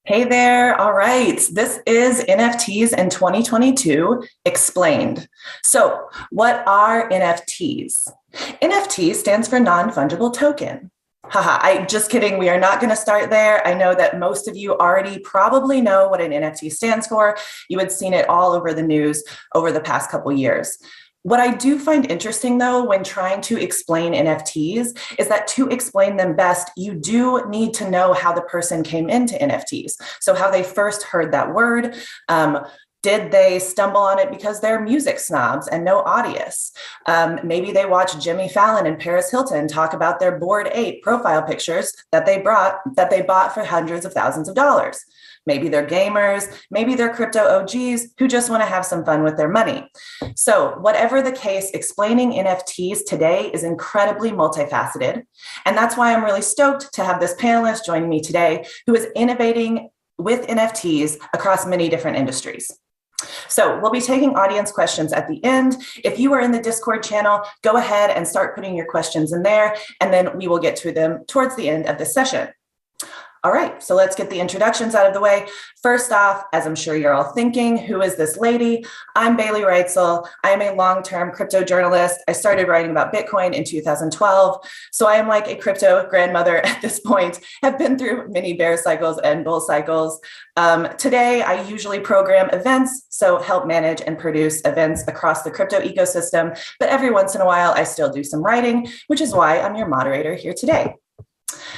Hey there. All right. This is NFTs in 2022 explained. So, what are NFTs? NFT stands for non-fungible token. Haha, I just kidding. We are not going to start there. I know that most of you already probably know what an NFT stands for. You had seen it all over the news over the past couple years. What I do find interesting, though, when trying to explain NFTs is that to explain them best, you do need to know how the person came into NFTs. So, how they first heard that word. Did they stumble on it because they're music snobs and know Audius? Maybe they watch Jimmy Fallon and Paris Hilton talk about their Bored Ape profile pictures that they bought for hundreds of thousands of dollars. Maybe they're gamers, maybe they're crypto OGs who just want to have some fun with their money. So, whatever the case, explaining NFTs today is incredibly multifaceted. And that's why I'm really stoked to have this panelist joining me today who is innovating with NFTs across many different industries. So we'll be taking audience questions at the end. If you are in the Discord channel, go ahead and start putting your questions in there, and then we will get to them towards the end of the session. All right, so let's get the introductions out of the way. First off, as I'm sure you're all thinking, who is this lady? I'm Bailey Reutzel. I am a long-term crypto journalist. I started writing about Bitcoin in 2012. So I am like a crypto grandmother at this point, have been through many bear cycles and bull cycles. Today, I usually program events, so help manage and produce events across the crypto ecosystem. But every once in a while, I still do some writing, which is why I'm your moderator here today.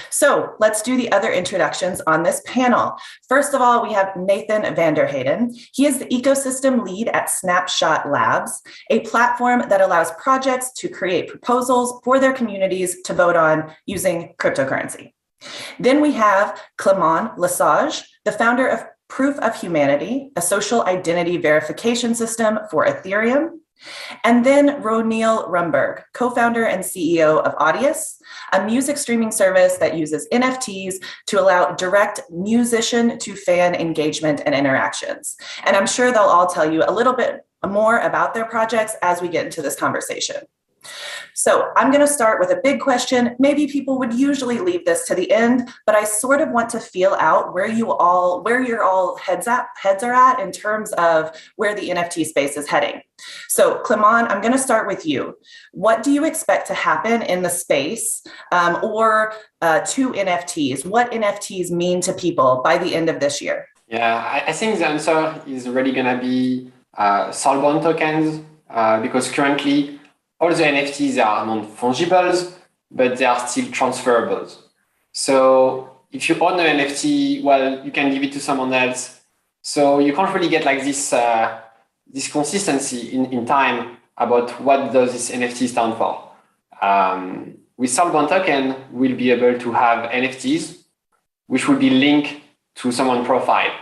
So let's do the other introductions on this panel. First of all, we have Nathan Vanderheyden. He is the ecosystem lead at Snapshot Labs, a platform that allows projects to create proposals for their communities to vote on using cryptocurrency. Then we have Clement Lesaege, the founder of Proof of Humanity, a social identity verification system for Ethereum. And then Roniel Rumburg, co-founder and CEO of Audius, a music streaming service that uses NFTs to allow direct musician to fan engagement and interactions. And I'm sure they'll all tell you a little bit more about their projects as we get into this conversation. So I'm going to start with a big question. Maybe people would usually leave this to the end, but I sort of want to feel out where your all heads are at in terms of where the NFT space is heading. So Clement, I'm going to start with you. What do you expect to happen in the space or to NFTs? What NFTs mean to people by the end of this year? Yeah, I think the answer is really going to be soulbound tokens because currently all the NFTs are non-fungibles, but they are still transferables. So if you own an NFT, well, you can give it to someone else. So you can't really get like this consistency in time about what does this NFT stand for. With soulbound token, we'll be able to have NFTs, which will be linked to someone's profile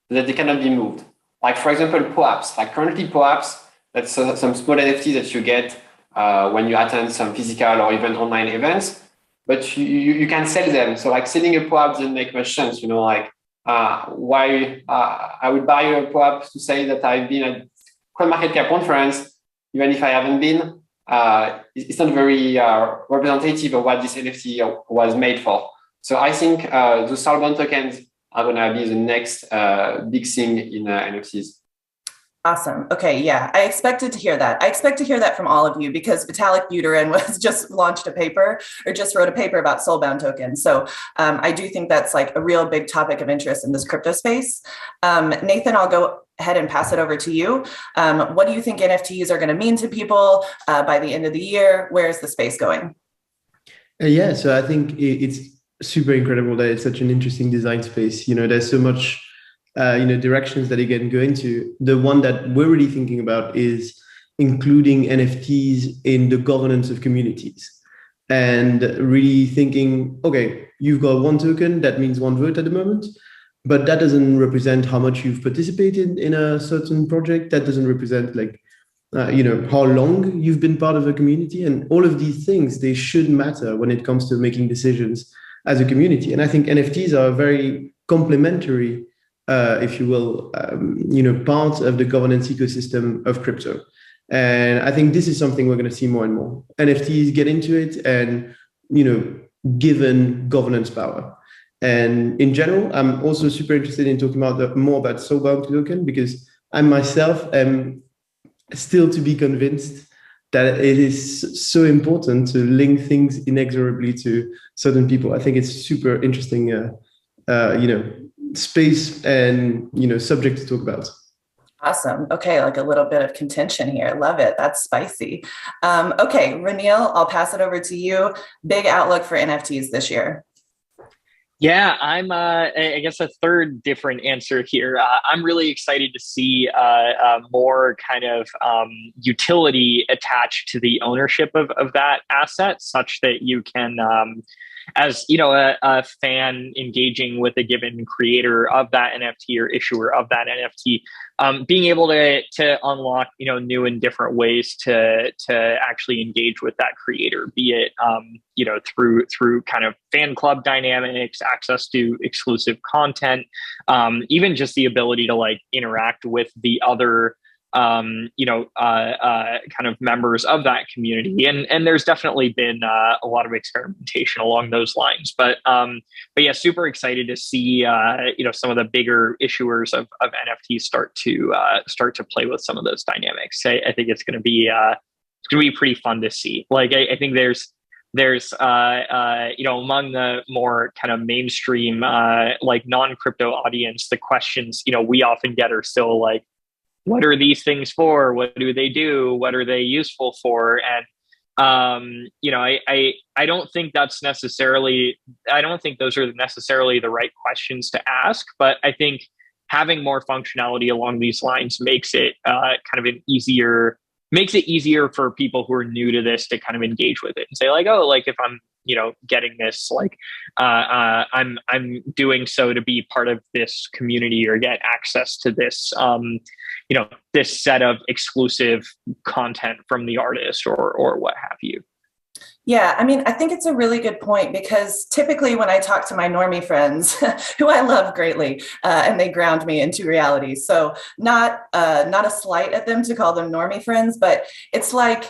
so that they cannot be moved. Like for example, POAPs. Like currently POAPs, that's some small NFTs that you get when you attend some physical or even online events, but you can sell them. So like selling a POAP doesn't make much sense, why I would buy a POAP to say that I've been at CoinMarketCap conference, even if I haven't been. It's not very representative of what this NFT was made for. So I think the soulbound tokens are going to be the next big thing in NFTs. Awesome. Okay. Yeah. I expected to hear that. I expect to hear that from all of you because Vitalik Buterin was just launched a paper or just wrote a paper about soulbound tokens. So I do think that's like a real big topic of interest in this crypto space. Nathan, I'll go ahead and pass it over to you. What do you think NFTs are going to mean to people by the end of the year? Where is the space going? Yeah. So I think it's super incredible that it's such an interesting design space. There's so much directions that it can go into. The one that we're really thinking about is including NFTs in the governance of communities and really thinking, okay, you've got one token, that means one vote at the moment, but that doesn't represent how much you've participated in a certain project. That doesn't represent how long you've been part of a community, and all of these things, they should matter when it comes to making decisions as a community. And I think NFTs are very complementary if you will, part of the governance ecosystem of crypto. And I think this is something we're going to see more and more. NFTs get into it and, given governance power. And in general, I'm also super interested in talking about more about soulbound token, because I myself am still to be convinced that it is so important to link things inexorably to certain people. I think it's super interesting, space and subject to talk about. Awesome. Okay, like a little bit of contention here. Love it. That's spicy. Okay, Roniel, I'll pass it over to you. Big outlook for NFTs this year. Yeah, I'm, I guess, a third different answer here. I'm really excited to see more kind of utility attached to the ownership of that asset, such that you can, as a fan engaging with a given creator of that NFT or issuer of that NFT, being able to unlock new and different ways to actually engage with that creator, be it through kind of fan club dynamics, access to exclusive content, even just the ability to like interact with the other kind of members of that community. And there's definitely been a lot of experimentation along those lines. But yeah, super excited to see some of the bigger issuers of NFTs start to play with some of those dynamics. I think it's going to be pretty fun to see. Like I think there's among the more kind of mainstream like non-crypto audience, the questions we often get are still like, what are these things for? What do they do? What are they useful for? And I don't think those are necessarily the right questions to ask, but I think having more functionality along these lines makes it easier for people who are new to this to kind of engage with it and say like, oh, like if I'm getting this, like I'm doing so to be part of this community or get access to this this set of exclusive content from the artist or what have you. Yeah, I mean, I think it's a really good point, because typically when I talk to my normie friends, who I love greatly, and they ground me into reality. So not a slight at them to call them normie friends, but it's like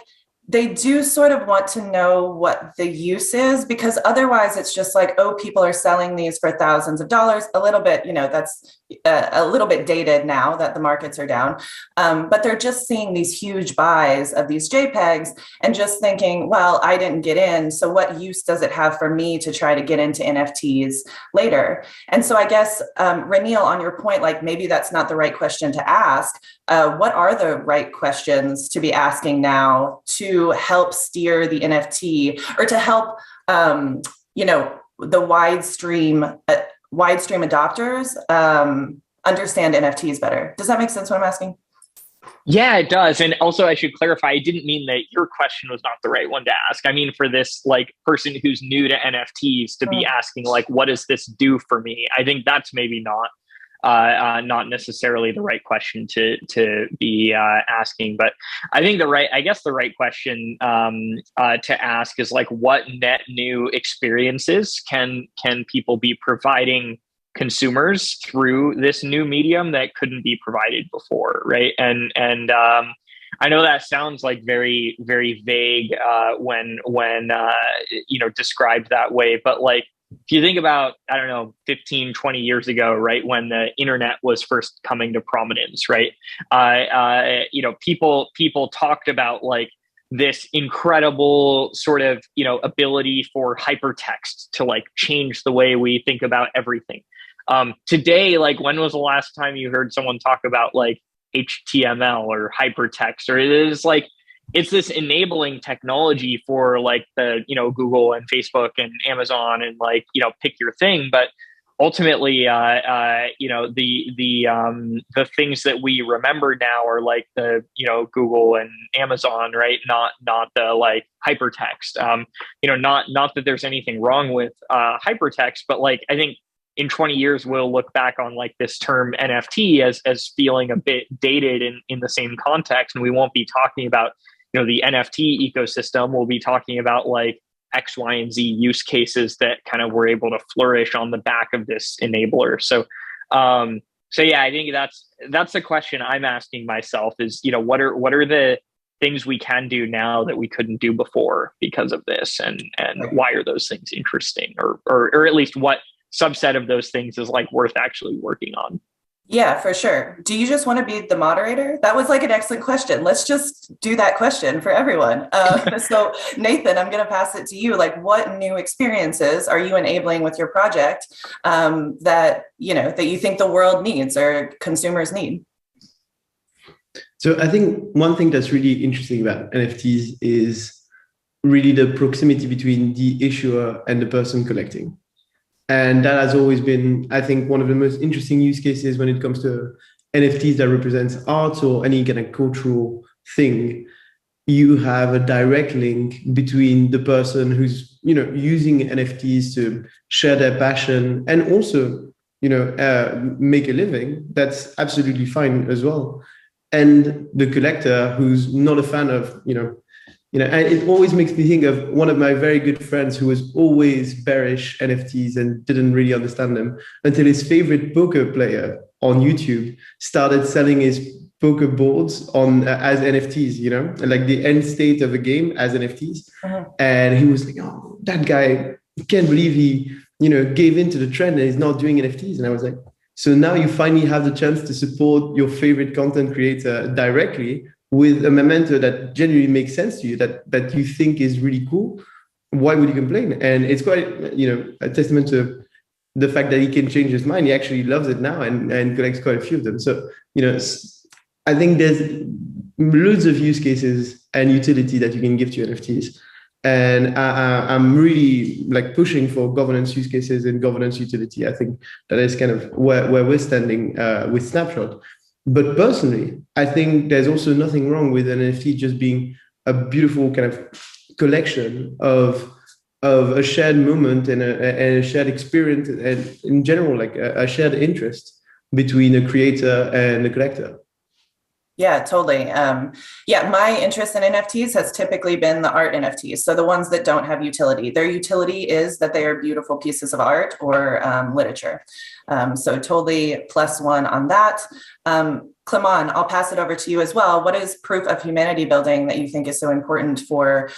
they do sort of want to know what the use is, because otherwise it's just like, oh, people are selling these for thousands of dollars. A little bit, that's a little bit dated now that the markets are down. But they're just seeing these huge buys of these JPEGs and just thinking, well, I didn't get in, so what use does it have for me to try to get into NFTs later? And so I guess, Roniel, on your point, like maybe that's not the right question to ask. What are the right questions to be asking now to help steer the NFT, or to help, the wide stream adopters understand NFTs better? Does that make sense what I'm asking? Yeah, it does. And also I should clarify, I didn't mean that your question was not the right one to ask. I mean, for this like person who's new to NFTs to be asking like, what does this do for me? I think that's maybe not necessarily the right question to be asking, but I think the right question to ask is like, what net new experiences can people be providing consumers through this new medium that couldn't be provided before, right? And I know that sounds like very, very vague when described that way, but like, if you think about, 15, 20 years ago, right, when the internet was first coming to prominence, right, people talked about like this incredible sort of, ability for hypertext to like change the way we think about everything. Today, like, when was the last time you heard someone talk about like HTML or hypertext? Or it is like, it's this enabling technology for like the, Google and Facebook and Amazon and like, pick your thing. But ultimately, the things that we remember now are like the, Google and Amazon, right? Not the like hypertext. Not that there's anything wrong with hypertext, but like, I think in 20 years, we'll look back on like this term NFT as feeling a bit dated in the same context. And we won't be talking about the NFT ecosystem. We'll be talking about like X, Y, and Z use cases that kind of were able to flourish on the back of this enabler. So yeah, I think that's the question I'm asking myself is, what are the things we can do now that we couldn't do before because of this, and why are those things interesting, or at least what subset of those things is like worth actually working on. Yeah, for sure. Do you just want to be the moderator? That was like an excellent question. Let's just do that question for everyone. So Nathan, I'm going to pass it to you. Like, what new experiences are you enabling with your project that you think the world needs or consumers need? So I think one thing that's really interesting about NFTs is really the proximity between the issuer and the person collecting. And that has always been, I think, one of the most interesting use cases when it comes to NFTs that represents art or any kind of cultural thing. You have a direct link between the person who's, using NFTs to share their passion and also, make a living. That's absolutely fine as well. And the collector who's not a fan of, and it always makes me think of one of my very good friends who was always bearish NFTs and didn't really understand them until his favorite poker player on YouTube started selling his poker boards on as NFTs, like the end state of a game as NFTs. And he was like, oh, that guy, can't believe he, gave into the trend and he's not doing NFTs. And I was like, so now you finally have the chance to support your favorite content creator directly with a memento that genuinely makes sense to you, that you think is really cool. Why would you complain? And it's quite, a testament to the fact that he can change his mind. He actually loves it now and collects quite a few of them. So, I think there's loads of use cases and utility that you can give to NFTs. And I'm really like pushing for governance use cases and governance utility. I think that is kind of where we're standing with Snapshot. But personally, I think there's also nothing wrong with an NFT just being a beautiful kind of collection of a shared moment and a shared experience, and in general, like a shared interest between a creator and a collector. Yeah, totally. My interest in NFTs has typically been the art NFTs. So the ones that don't have utility. Their utility is that they are beautiful pieces of art or literature. So totally +1 on that. Clement, I'll pass it over to you as well. What is proof of humanity building that you think is so important for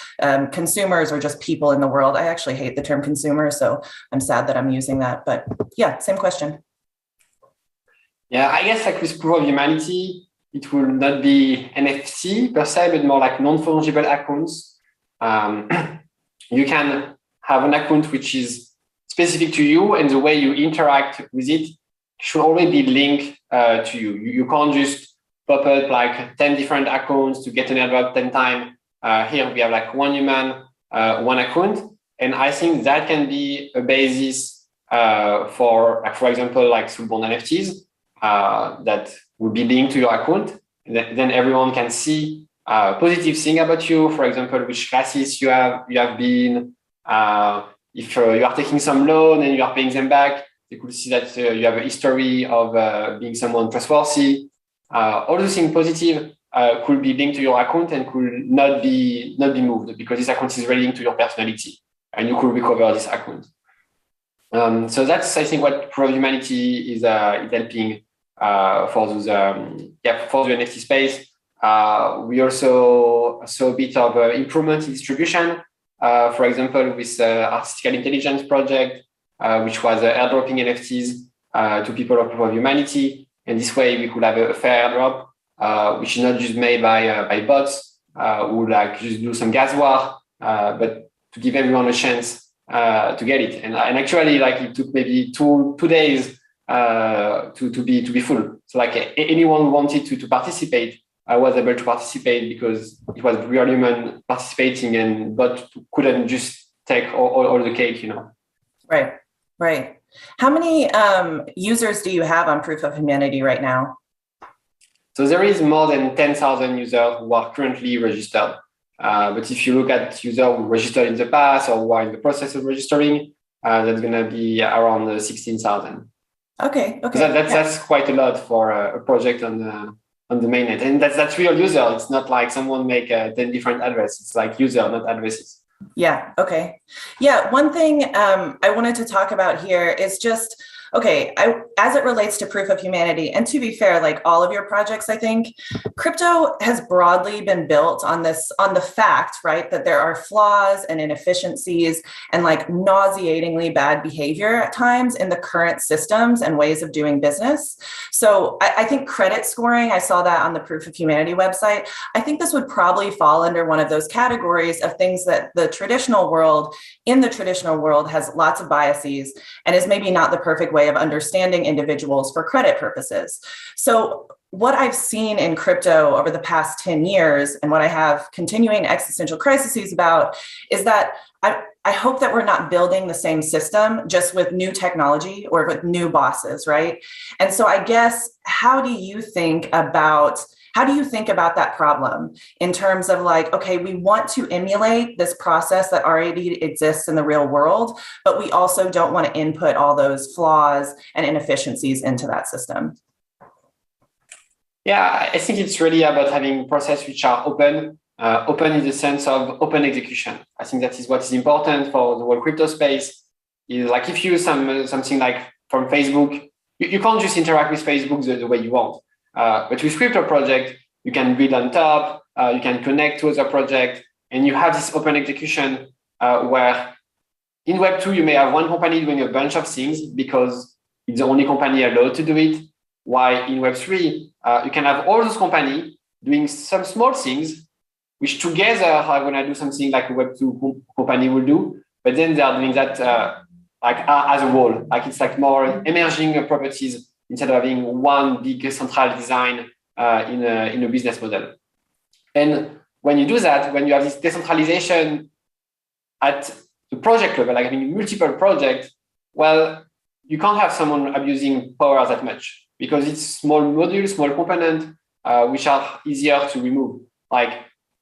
consumers or just people in the world? I actually hate the term consumer, so I'm sad that I'm using that. But yeah, same question. Yeah, I guess like with proof of humanity, it will not be NFT per se, but more like non-fungible accounts. You can have an account which is specific to you, and the way you interact with it should always be linked to you. You can't just pop up like 10 different accounts to get an airdrop 10 times. Here we have like one human, one account. And I think that can be a basis for example, like Soulbound NFTs that will be linked to your account. Then everyone can see positive thing about you. For example, which classes you have been. If you are taking some loan and you are paying them back, they could see that you have a history of being someone trustworthy. All those things positive could be linked to your account and could not be moved because this account is really linked to your personality, and you could recover this account. So that's, I think, what Proof of Humanity is helping for those for the NFT space. We also saw a bit of improvement in distribution. For example, with Artificial Intelligence project, which was airdropping NFTs to people of Proof of Humanity. And this way we could have a fair airdrop, which is not just made by bots who like just do some gas war, but to give everyone a chance to get it. And actually, like it took maybe two days to be full. So like anyone who wanted to participate was able to participate because it was real human participating, and but couldn't just take all the cake, Right. How many users do you have on Proof of Humanity right now? So there is more than 10,000 users who are currently registered. But if you look at users who registered in the past or who are in the process of registering, that's going to be around 16,000. Okay. So that's quite a lot for a project on the mainnet. And that's real user. It's not like someone make 10 different addresses. It's like user, not addresses. Yeah. Okay. Yeah. One thing I wanted to talk about here is just okay, as it relates to proof of humanity, and to be fair, like all of your projects, I think crypto has broadly been built on the fact, right, that there are flaws and inefficiencies and like nauseatingly bad behavior at times in the current systems and ways of doing business. So I think credit scoring, I saw that on the Proof of Humanity website. I think this would probably fall under one of those categories of things that the traditional world has lots of biases and is maybe not the perfect way of understanding individuals for credit purposes. So what I've seen in crypto over the past 10 years and what I have continuing existential crises about is that I hope that we're not building the same system just with new technology or with new bosses, right? And so I guess, how do you think about that problem in terms of like, okay, we want to emulate this process that already exists in the real world, but we also don't want to input all those flaws and inefficiencies into that system? Yeah, I think it's really about having processes which are open, open in the sense of open execution. I think that is what is important for the whole crypto space. Is like if you use something like from Facebook, you can't just interact with Facebook the way you want. But with crypto project, you can build on top, you can connect to other projects, and you have this open execution where in Web2, you may have one company doing a bunch of things because it's the only company allowed to do it. While in Web3, you can have all those companies doing some small things, which together are going to do something like a Web2 company will do, but then they are doing that as a whole. Like it's like more emerging properties instead of having one big central design in a business model. And when you do that, when you have this decentralization at the project level, like having multiple projects, well, you can't have someone abusing power that much because it's small modules, small components, which are easier to remove. Like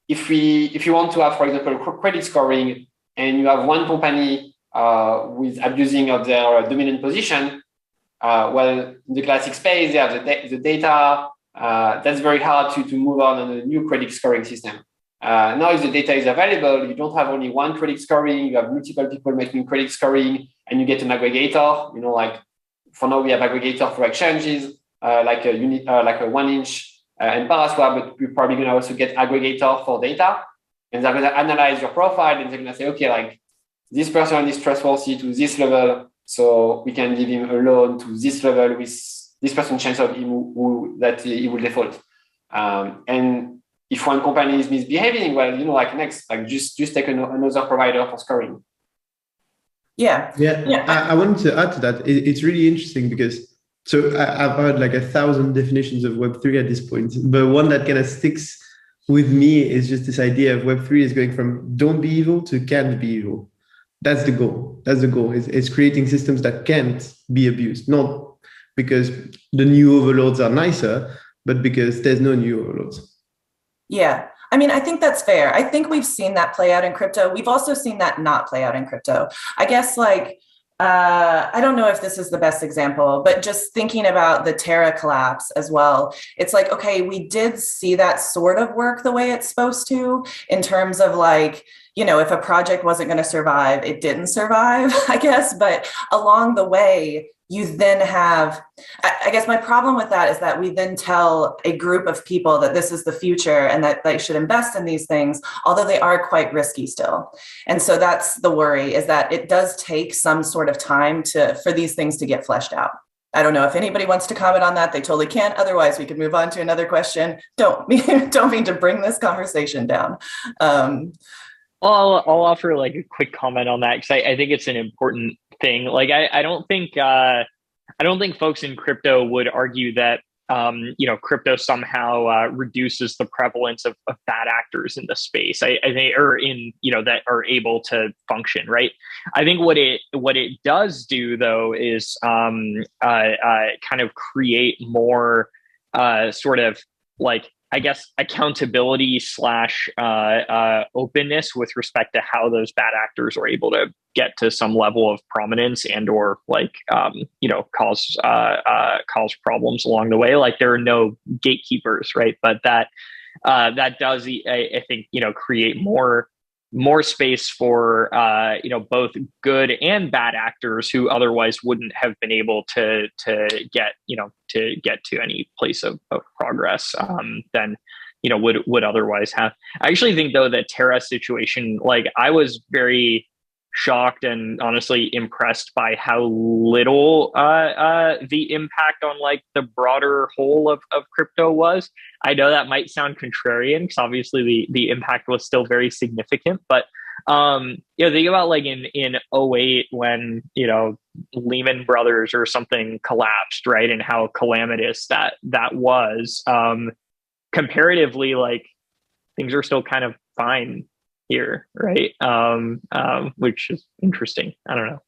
if you want to have, for example, credit scoring, and you have one company with abusing of their dominant position, well, in the classic space, they have the data. That's very hard to move on a new credit scoring system. Now, if the data is available, you don't have only one credit scoring, you have multiple people making credit scoring, and you get an aggregator. You know, like for now, we have aggregator for exchanges, like a 1inch and Paraswap, but we're probably going to also get aggregator for data. And they're going to analyze your profile, and they're going to say, okay, like this person is trustworthy to this level, so we can give him a loan to this level with this percent chance of him that he will default. And if one company is misbehaving, well, you know, like next, like just take another provider for scoring. Yeah. I wanted to add to that. It's really interesting because I've heard like 1,000 definitions of Web3 at this point, but one that kind of sticks with me is just this idea of Web3 is going from don't be evil to can't be evil. That's the goal. It's creating systems that can't be abused, not because the new overloads are nicer, but because there's no new overloads. Yeah. I mean, I think that's fair. I think we've seen that play out in crypto. We've also seen that not play out in crypto. I guess like, I don't know if this is the best example, but just thinking about the Terra collapse as well. It's like, okay, we did see that sort of work the way it's supposed to in terms of like, you know, if a project wasn't going to survive, it didn't survive, I guess. But along the way, you then have, I guess my problem with that is that we then tell a group of people that this is the future and that they should invest in these things, although they are quite risky still. And so that's the worry, is that it does take some sort of time for these things to get fleshed out. I don't know if anybody wants to comment on that. They totally can't. Otherwise, we could move on to another question. Don't mean to bring this conversation down. Well, I'll offer like a quick comment on that because I think it's an important thing. Like I don't think folks in crypto would argue that crypto somehow reduces the prevalence of bad actors in the space. I think, or in that are able to function, right? I think what it does do though is kind of create more sort of like, I guess, accountability / openness with respect to how those bad actors are able to get to some level of prominence and or like cause problems along the way. Like there are no gatekeepers, right? But that does, I think, create more more space for both good and bad actors who otherwise wouldn't have been able to get to any place of progress than would otherwise have. I actually think though that Terra's situation, like I was very shocked and honestly impressed by how little the impact on like the broader whole of crypto was. I know that might sound contrarian because obviously the impact was still very significant, but think about like in 2008 when Lehman Brothers or something collapsed, right, and how calamitous that was. Comparatively, like things are still kind of fine here, right? Which is interesting. I don't know.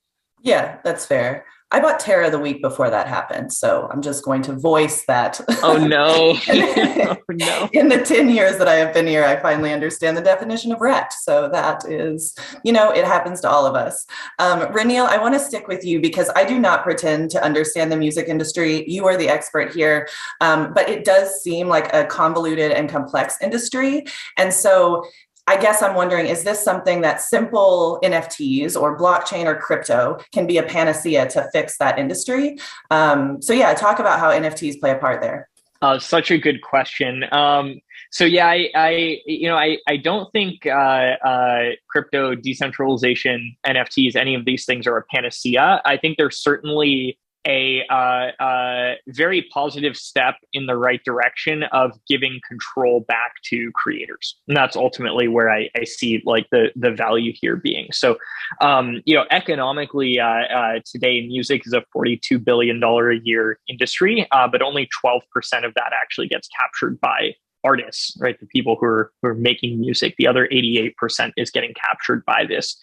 Yeah, that's fair. I bought Terra the week before that happened, so I'm just going to voice that. Oh no! Oh, no. In the 10 years that I have been here, I finally understand the definition of wrecked. So that is, it happens to all of us. Roniel, I want to stick with you because I do not pretend to understand the music industry. You are the expert here, but it does seem like a convoluted and complex industry, and so I guess I'm wondering, is this something that simple NFTs or blockchain or crypto can be a panacea to fix that industry? Talk about how NFTs play a part there. Such a good question. I don't think crypto, decentralization, NFTs, any of these things are a panacea. I think they're certainly a very positive step in the right direction of giving control back to creators. And that's ultimately where I see like the value here being. So, economically, today music is a $42 billion a year industry, but only 12% of that actually gets captured by artists, right? The people who are making music. The other 88% is getting captured by this,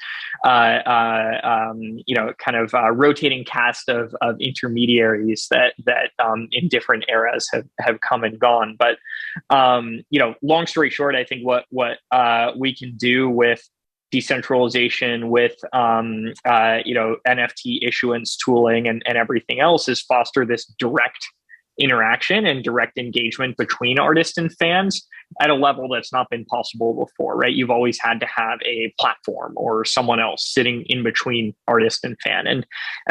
rotating cast of intermediaries that in different eras have come and gone. But long story short, I think what we can do with decentralization, with NFT issuance tooling and everything else is foster this direct interaction and direct engagement between artists and fans at a level that's not been possible before, right? You've always had to have a platform or someone else sitting in between artist and fan. And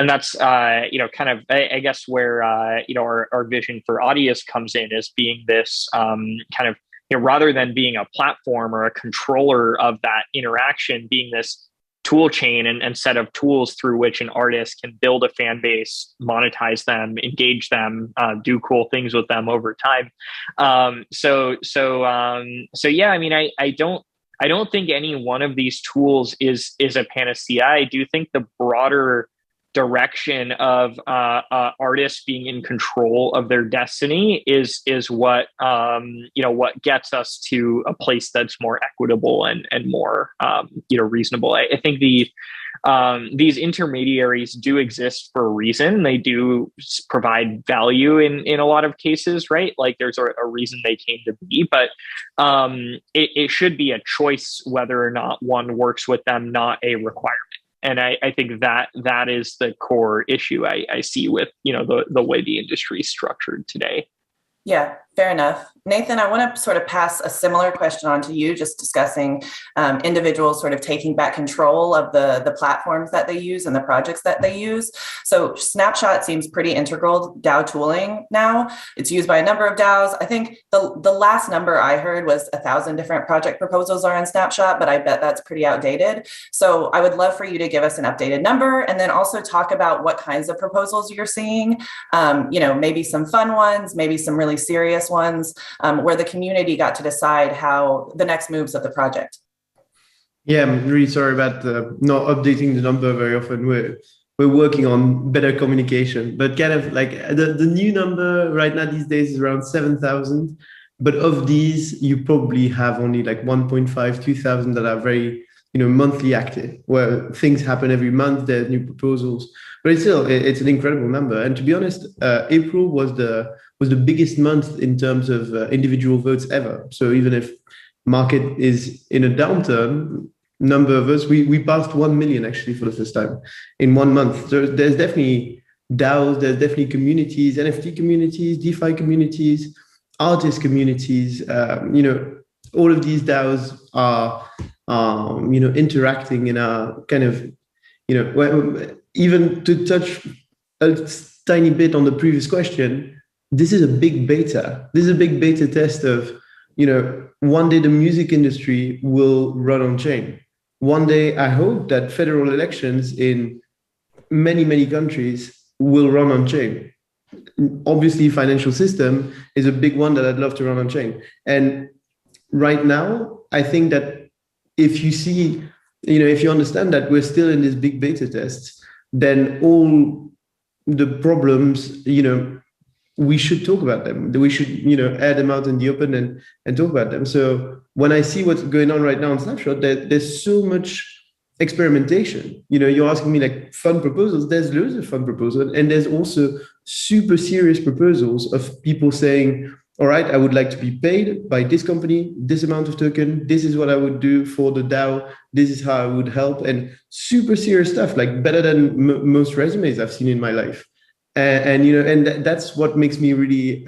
that's, I guess where, our vision for Audius comes in as being this rather than being a platform or a controller of that interaction, being this tool chain and set of tools through which an artist can build a fan base, monetize them, engage them, do cool things with them over time. I don't think any one of these tools is a panacea. I do think the broader direction of artists being in control of their destiny is what what gets us to a place that's more equitable and more reasonable. I think these intermediaries do exist for a reason. They do provide value in a lot of cases, right? Like there's a reason they came to be, but it should be a choice whether or not one works with them, not a requirement. And I think that is the core issue I see with, the way the industry is structured today. Yeah, fair enough. Nathan, I want to sort of pass a similar question on to you, just discussing individuals sort of taking back control of the platforms that they use and the projects that they use. So Snapshot seems pretty integral to DAO tooling now. It's used by a number of DAOs. I think the last number I heard was 1,000 different project proposals are in Snapshot, but I bet that's pretty outdated. So I would love for you to give us an updated number and then also talk about what kinds of proposals you're seeing, maybe some fun ones, maybe some really serious ones, where the community got to decide how the next moves of the project. Yeah, I'm really sorry about not updating the number very often. We're working on better communication, but kind of like the new number right now these days is around 7,000. But of these, you probably have only like 1.5, 2,000 that are very, monthly active, where things happen every month. There's new proposals, but it's an incredible number. And to be honest, April was the biggest month in terms of individual votes ever. So even if market is in a downturn, number of us, we passed 1 million actually for the first time in 1 month. So there's definitely DAOs, there's definitely communities, NFT communities, DeFi communities, artist communities. All of these DAOs are interacting in a kind of, even to touch a tiny bit on the previous question, this is a big beta. This is a big beta test of, one day the music industry will run on chain. One day, I hope that federal elections in many, many countries will run on chain. Obviously, financial system is a big one that I'd love to run on chain. And right now, I think that if you see, if you understand that we're still in this big beta test, then all the problems, we should talk about them. We should, air them out in the open and talk about them. So when I see what's going on right now on Snapshot, there's so much experimentation. You're asking me like fun proposals. There's loads of fun proposals, and there's also super serious proposals of people saying, all right, I would like to be paid by this company, this amount of token. This is what I would do for the DAO. This is how I would help, and super serious stuff, like better than most resumes I've seen in my life. And that's what makes me really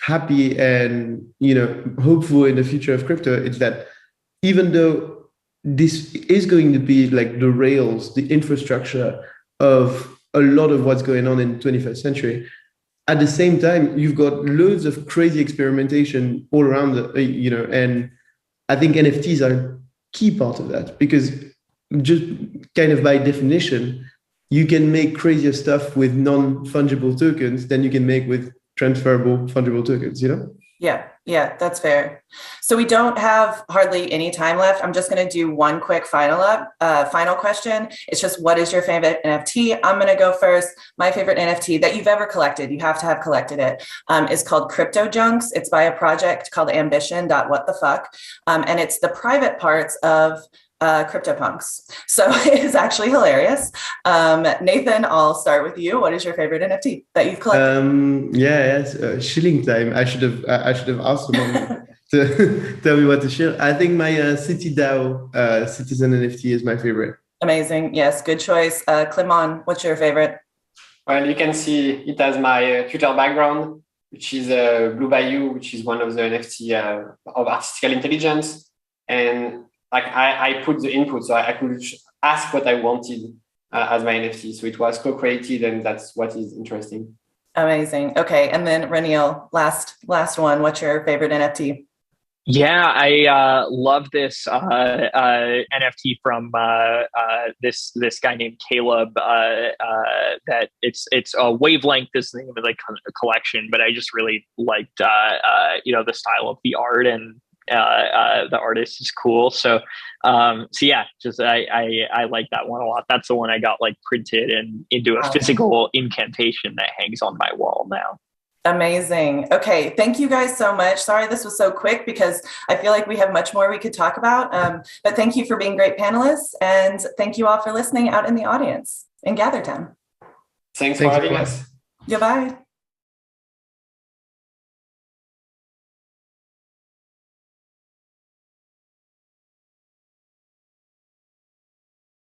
happy and hopeful in the future of crypto. It's that even though this is going to be like the rails, the infrastructure of a lot of what's going on in the 21st century, at the same time, you've got loads of crazy experimentation all around, and I think NFTs are a key part of that, because just kind of by definition, you can make crazier stuff with non-fungible tokens than you can make with transferable fungible tokens, Yeah, that's fair. So we don't have hardly any time left. I'm just going to do one quick final question. It's just, what is your favorite NFT? I'm going to go first. My favorite NFT that you've ever collected, you have to have collected it, is called Crypto Junks. It's by a project called Ambition.whatthefuck. And it's the private parts of CryptoPunks. So it's actually hilarious. Nathan, I'll start with you. What is your favorite NFT that you've collected? Shilling time. I should have asked someone to tell me what to share. I think my City DAO Citizen NFT is my favorite. Amazing. Yes, good choice. Clement, what's your favorite? Well, you can see it has my Twitter background, which is Blue Bayou, which is one of the NFT of artificial intelligence. And like I put the input, so I could ask what I wanted as my NFT. So it was co-created, and that's what is interesting. Amazing. Okay, and then Roniel, last one. What's your favorite NFT? Yeah, I love this NFT from this guy named Caleb. That it's a Wavelength is the name of the collection, but I just really liked the style of the art, and the artist is cool. So yeah, just I like that one a lot. That's the one I got like printed and into a physical incantation that hangs on my wall now. Amazing. Okay. Thank you guys so much. Sorry this was so quick, because I feel like we have much more we could talk about. But thank you for being great panelists, and thank you all for listening out in the audience in GatherTown. Thanks for having us. Goodbye.